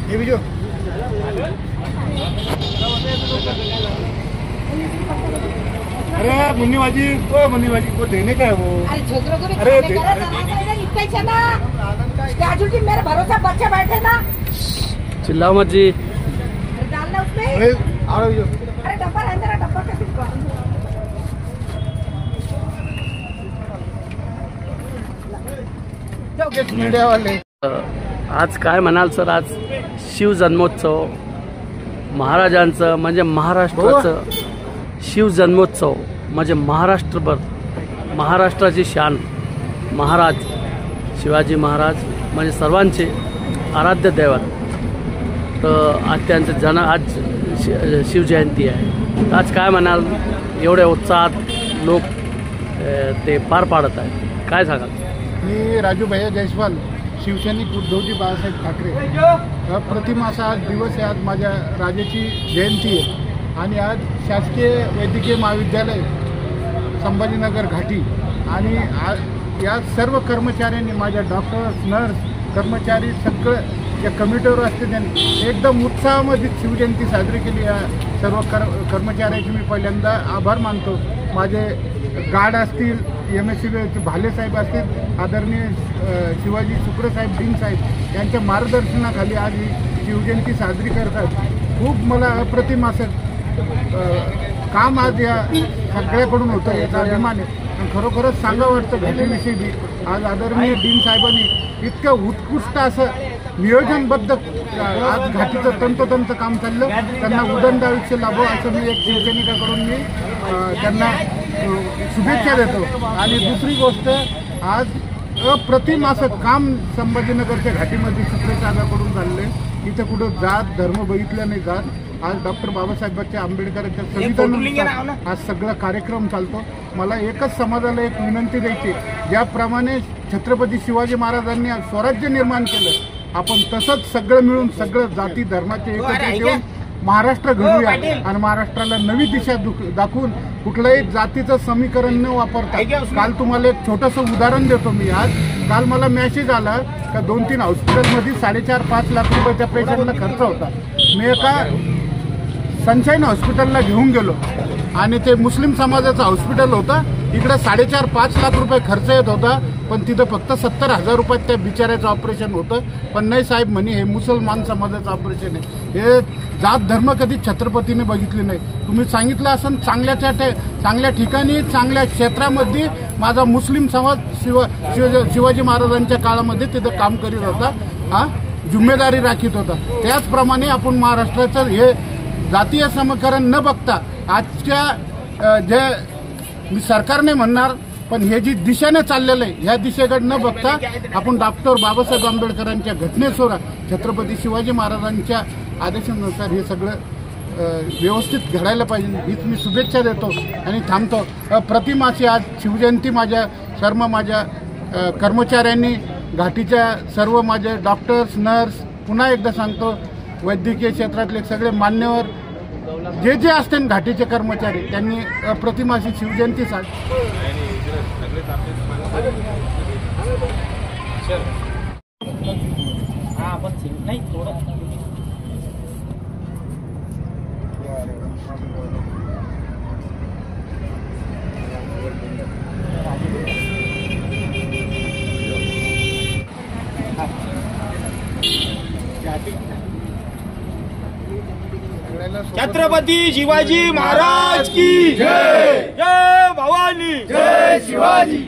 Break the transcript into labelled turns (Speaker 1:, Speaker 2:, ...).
Speaker 1: ये भी जो अरे मुन्नी भाजी को देने का है वो। अरे
Speaker 2: मेरे भरोसा बच्चे बैठे ना,
Speaker 3: चिल्लाओ मत जी।
Speaker 2: डालना उसमें।
Speaker 1: अरे
Speaker 2: डब्बा रहने दे, डब्बा कैसे
Speaker 1: मीडिया वाले।
Speaker 3: आज काय म्हणाल सर? आज शिव जन्मोत्सव, महाराजांचं म्हणजे महाराष्ट्राचं शिव जन्मोत्सव म्हणजे महाराष्ट्रभर महाराष्ट्राची शान, महाराज शिवाजी महाराज म्हणजे सर्वांचे आराध्य दैवत। तर आज त्यांचं आज शिवजयंती आहे। तर आज काय म्हणाल? एवढ्या उत्साहात लोक ते पार पाडत आहेत, काय सांगाल?
Speaker 1: मी राजू भैया जयस्वाल, शिवसैनिक उद्धवजी बाळासाहेब ठाकरे। अप्रतिम असा आज दिवस आहे। आज माझ्या राजाची जयंती आहे आणि आज शासकीय वैद्यकीय महाविद्यालय संभाजीनगर घाटी आणि या सर्व कर्मचाऱ्यांनी, माझ्या डॉक्टर्स, नर्स, कर्मचारी सगळं या कमिटीवर असते त्यांनी एकदम उत्साहामध्ये शिवजयंती साजरी केली। या सर्व कर्मचाऱ्यांचे मी पहिल्यांदा आभार मानतो। माझे गार्ड असतील, MSC भाले साहेब असतील, आदरणीय शिवाजी शुक्रसाहेब डीन साहेब यांच्या मार्गदर्शनाखाली आज ही शिवजयंती साजरी करतात। खूप मला अप्रतिम असं काम आज या सगळ्याकडून होतं, याचा अभिमान आहे। आणि खरोखरच सांगावं वाटतं घाटीविषयी बी आज आदरणीय डीन साहेबांनी इतकं उत्कृष्ट असं नियोजनबद्ध आज घाटीचं तंतोतंत काम चाललं। त्यांना उदंड आयुष्य लाभो असं मी एक शिवसैनिकाकडून मी त्यांना शुभेच्छा देतो। आणि दुसरी गोष्ट, आज अप्रतिम असं काम संभाजीनगरच्या घाटीमध्ये शुक्रसाहेबाकडून चाललं आहे। इथं कुठं जात धर्म बघितलं नाही जात। आज डॉक्टर बाबासाहेबांच्या आंबेडकरांच्या संविधानानुसार आज सगळा कार्यक्रम चालतो। मला एकच समाजाला एक विनंती द्यायची, ज्याप्रमाणे छत्रपती शिवाजी महाराजांनी स्वराज्य निर्माण केलं, आपण तसंच सगळं मिळून सगळं जाती धर्माचे एकत्र येऊन महाराष्ट्र घडूया आणि महाराष्ट्राला नवी दिशा दाखवून कुठल्याही जातीचं समीकरण न वापरता। काल तुम्हाला एक छोटंसं उदाहरण देतो मी। आज काल मला मेसेज आला का 2-3 हॉस्पिटलमध्ये 4.5-5 लाख रुपयाच्या पेशंटला खर्च होता। मी एका सनशाईन हॉस्पिटलला घेऊन गेलो आणि ते मुस्लिम समाजाचं हॉस्पिटल होतं। इकडे 4.5-5 लाख रुपये खर्च येत होता, पण तिथं फक्त 70,000 रुपयात त्या बिचाऱ्याचं ऑपरेशन होतं। पण नाही साहेब म्हणे, हे मुसलमान समाजाचं ऑपरेशन आहे, हे जात धर्म कधी छत्रपतीने बघितले नाही। तुम्ही सांगितलं असं चांगल्या ठिकाणी चांगल्या क्षेत्रामध्ये माझा मुस्लिम समाज शिवाजी महाराजांच्या काळामध्ये तिथं काम करीत होता, जिम्मेदारी राखीत होता। त्याचप्रमाणे आपण महाराष्ट्राचं हे जातीय समीकरण न बघता आजच्या जे मी सरकारने म्हणणार, पण हे जी दिशेने चाललेलं आहे ह्या दिशेकडे न बघता आपण डॉक्टर बाबासाहेब आंबेडकरांच्या घटनेनुसार छत्रपती शिवाजी महाराजांच्या आदेशानुसार हे सगळं व्यवस्थित घडायला पाहिजे हीच मी शुभेच्छा देतो आणि थांबतो। अप्रतिम अशी आज शिवजयंती माझ्या कर्मचाऱ्यांनी, घाटीच्या सर्व माझे डॉक्टर्स, नर्स, पुन्हा एकदा सांगतो वैद्यकीय क्षेत्रातले सगळे मान्यवर जे असतील घाटीचे कर्मचारी, त्यांनी अप्रतिम अशी शिवजयंती
Speaker 4: छत्रपती शिवाजी महाराज की जय, जय भवानी, जय शिवाजी।